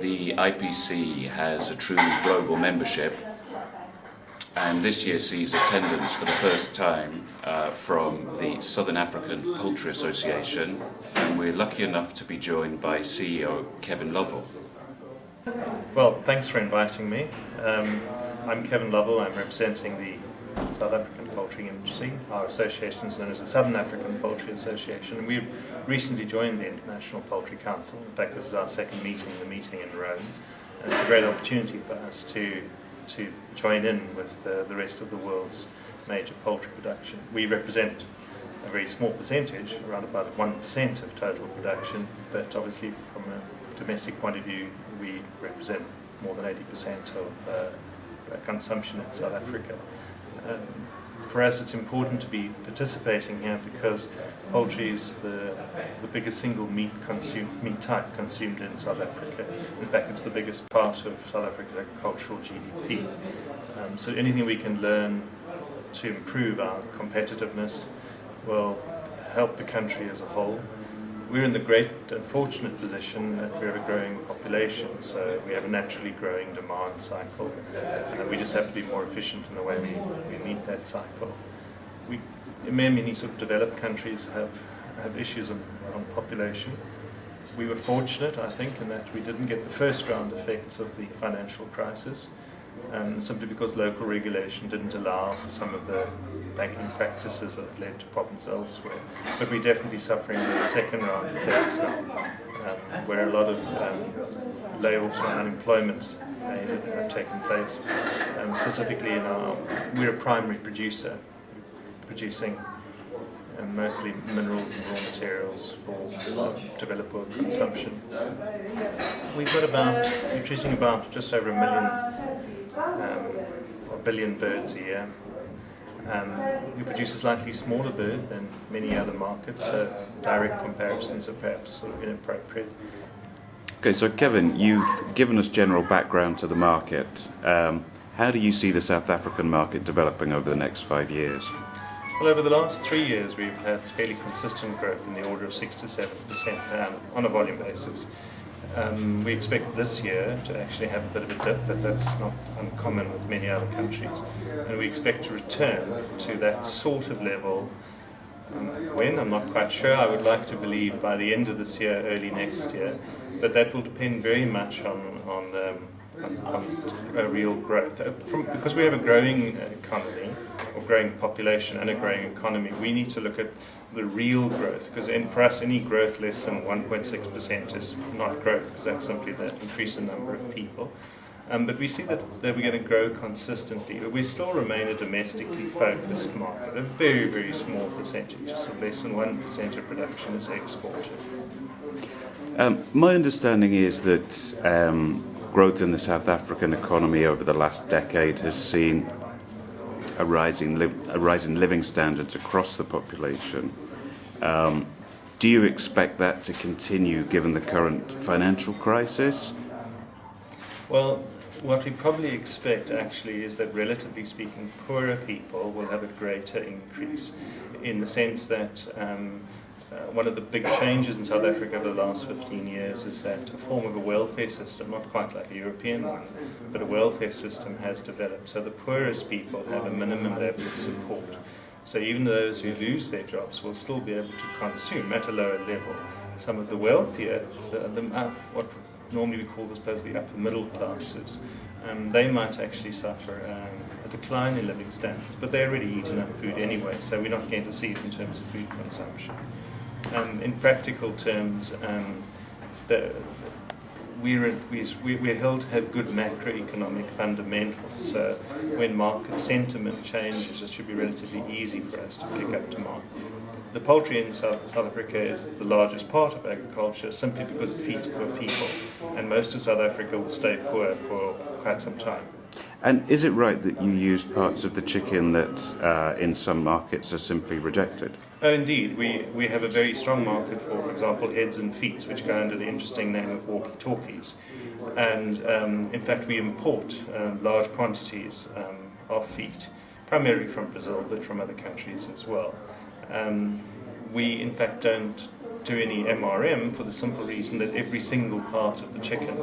The IPC has a true global membership, and this year sees attendance for the first time from the Southern African Poultry Association, and we're lucky enough to be joined by CEO Kevin Lovell. Well, thanks for inviting me. I'm Kevin Lovell. I'm representing the South African poultry industry. Our association is known as the Southern African Poultry Association, and we've recently joined the International Poultry Council. In fact, this is our second meeting, the meeting in Rome, and it's a great opportunity for us to join in with the rest of the world's major poultry production. We represent a very small percentage, around about 1% of total production, but obviously from a domestic point of view we represent more than 80% of consumption in South Africa. For us it's important to be participating here because poultry is the biggest single meat type consumed in South Africa. In fact, it's the biggest part of South Africa's agricultural GDP. So anything we can learn to improve our competitiveness will help the country as a whole. We're in the great and fortunate position that we have a growing population, so we have a naturally growing demand cycle, and we just have to be more efficient in the way we meet that cycle. Many sort of developed countries have issues on population. We were fortunate, I think, in that we didn't get the first round effects of the financial crisis, simply because local regulation didn't allow for some of the banking practices that led to problems elsewhere. But we're definitely suffering the second round effects now, where a lot of layoffs and unemployment have taken place. Specifically, we're a primary producer, producing mostly minerals and raw materials for developed world consumption. We're producing about just over a billion birds a year. We produce a slightly smaller bird than many other markets, so direct comparisons are perhaps sort of inappropriate. Okay, so Kevin, you've given us general background to the market. How do you see the South African market developing over the next 5 years? Well, over the last 3 years we've had fairly consistent growth in the order of 6 to 7% per annum on a volume basis. We expect this year to actually have a bit of a dip, but that's not uncommon with many other countries. And we expect to return to that sort of level when, I'm not quite sure. I would like to believe by the end of this year, early next year, but that will depend very much on real growth. Because we have a growing economy, or growing population and a growing economy, we need to look at the real growth, because for us any growth less than 1.6% is not growth, because that's simply the increase in number of people. But we see that we're going to grow consistently, but we still remain a domestically focused market. A very, very small percentage, so less than 1% of production is exported. My understanding is that growth in the South African economy over the last decade has seen a rise in living standards across the population. Do you expect that to continue given the current financial crisis? Well, what we probably expect actually is that, relatively speaking, poorer people will have a greater increase, in the sense that one of the big changes in South Africa over the last 15 years is that a form of a welfare system, not quite like a European one, but a welfare system has developed. So the poorest people have a minimum level of support. So even those who lose their jobs will still be able to consume at a lower level. Some of the wealthier, what normally we call, I suppose, the upper middle classes, they might actually suffer a decline in living standards, but they already eat enough food anyway, so we're not going to see it in terms of food consumption. In practical terms, we're held to have good macroeconomic fundamentals, so when market sentiment changes it should be relatively easy for us to pick up demand. The poultry in South Africa is the largest part of agriculture simply because it feeds poor people, and most of South Africa will stay poor for quite some time. And is it right that you use parts of the chicken that in some markets are simply rejected? Oh, indeed. We have a very strong market for example, heads and feet, which go under the interesting name of walkie-talkies. And in fact, we import large quantities of feet, primarily from Brazil, but from other countries as well. We, in fact, don't do any MRM for the simple reason that every single part of the chicken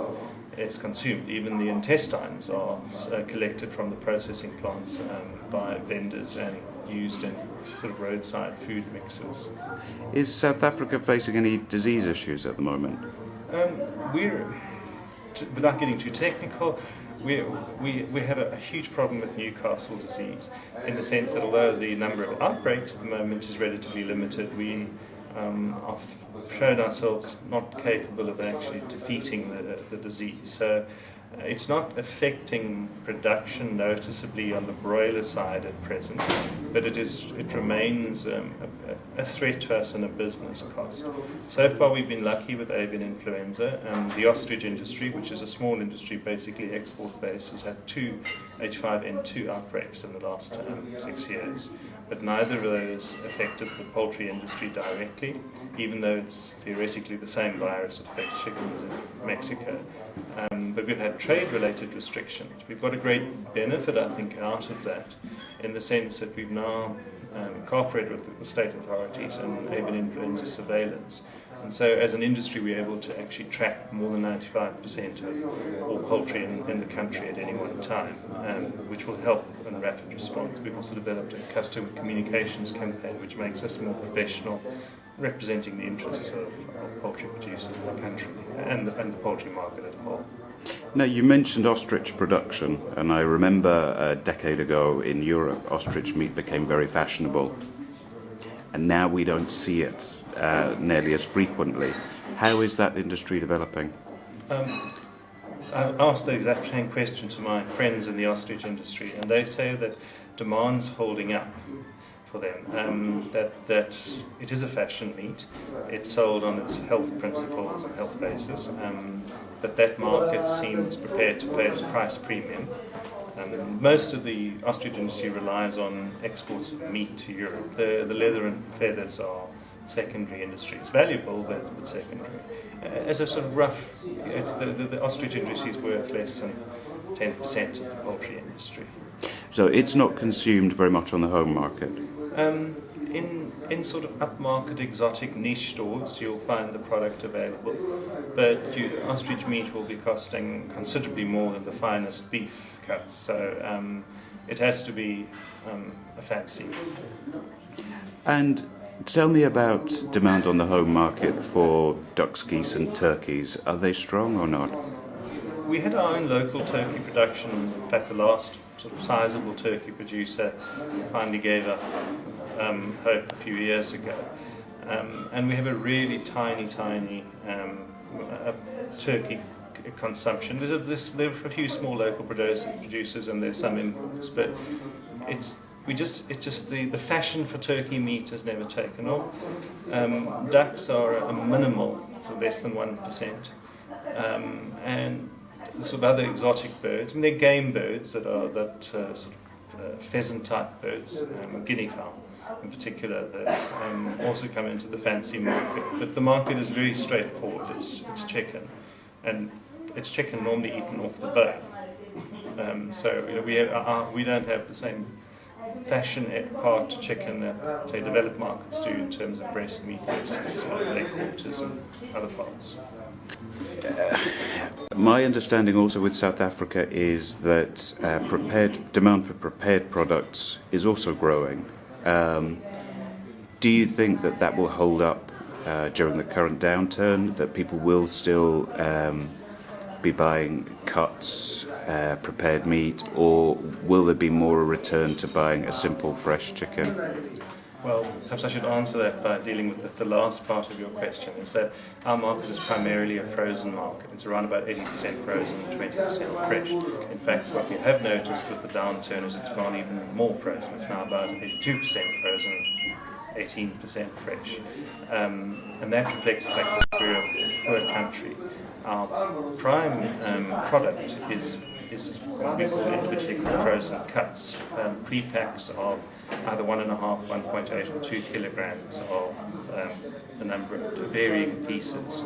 is consumed. Even the intestines are collected from the processing plants by vendors and used in sort of roadside food mixes. Is South Africa facing any disease issues at the moment? Without getting too technical, we have a huge problem with Newcastle disease, in the sense that although the number of outbreaks at the moment is relatively limited, we have shown ourselves not capable of actually defeating the disease. So it's not affecting production noticeably on the broiler side at present, but it remains a threat to us and a business cost. So far we've been lucky with avian influenza. The ostrich industry, which is a small industry, basically export-based, has had 2 H5N2 outbreaks in the last 6 years. But neither of those affected the poultry industry directly, even though it's theoretically the same virus that affects chickens in Mexico. But we've had trade-related restrictions. We've got a great benefit, I think, out of that, in the sense that we've now cooperated with the state authorities on avian influenza surveillance. And so as an industry we're able to actually track more than 95% of all poultry in the country at any one time, which will help in rapid response. We've also developed a customer communications campaign which makes us more professional, representing the interests of poultry producers in the country and the poultry market as a whole. Now, you mentioned ostrich production, and I remember a decade ago in Europe, ostrich meat became very fashionable, and now we don't see it nearly as frequently. How is that industry developing? I asked the exact same question to my friends in the ostrich industry, and they say that demand's holding up for them, that it is a fashion meat, it's sold on its health principles and health basis, that market seems prepared to pay a price premium. Most of the ostrich industry relies on exports of meat to Europe. The leather and feathers are secondary industry. It's valuable, but secondary. As a sort of rough, the ostrich industry is worth less than 10% of the poultry industry. So it's not consumed very much on the home market? In sort of upmarket exotic niche stores you'll find the product available, but ostrich meat will be costing considerably more than the finest beef cuts, so it has to be a fancy. And tell me about demand on the home market for ducks, geese and turkeys. Are they strong or not? We had our own local turkey production. In fact, the last sort of sizable turkey producer finally gave up hope a few years ago. And we have a really tiny turkey consumption. There are a few small local producers and there's some imports, but the fashion for turkey meat has never taken off. Ducks are a minimal, so less than 1%, and sort of other exotic birds. I mean, they're game birds that pheasant type birds, guinea fowl in particular, that also come into the fancy market. But the market is very straightforward. It's chicken, and it's chicken normally eaten off the bone. So we don't have the same fashion part to chicken that, say, developed markets do in terms of breast meat versus leg quarters and other parts. My understanding also with South Africa is that demand for prepared products is also growing. Do you think that will hold up during the current downturn, that people will still be buying cuts, prepared meat, or will there be more a return to buying a simple fresh chicken? Well, perhaps I should answer that by dealing with the last part of your question, is that our market is primarily a frozen market. It's around about 80% frozen and 20% fresh. In fact, what we have noticed with the downturn is it's gone even more frozen. It's now about 82% frozen, 18% fresh. And that reflects the fact that we're a poor country. Our prime product is what we call individually frozen cuts, pre-packs of either 1.5, 1.8 or 2 kilograms of the number of varying pieces.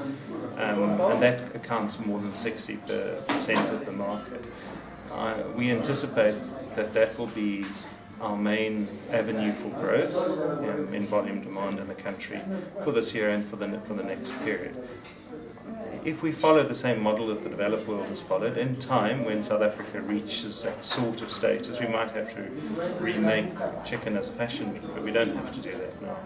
And that accounts for more than 60% of the market. We anticipate that will be our main avenue for growth in volume demand in the country for this year and for the next period. If we follow the same model that the developed world has followed, in time, when South Africa reaches that sort of status, we might have to remake chicken as a fashion meat, but we don't have to do that now.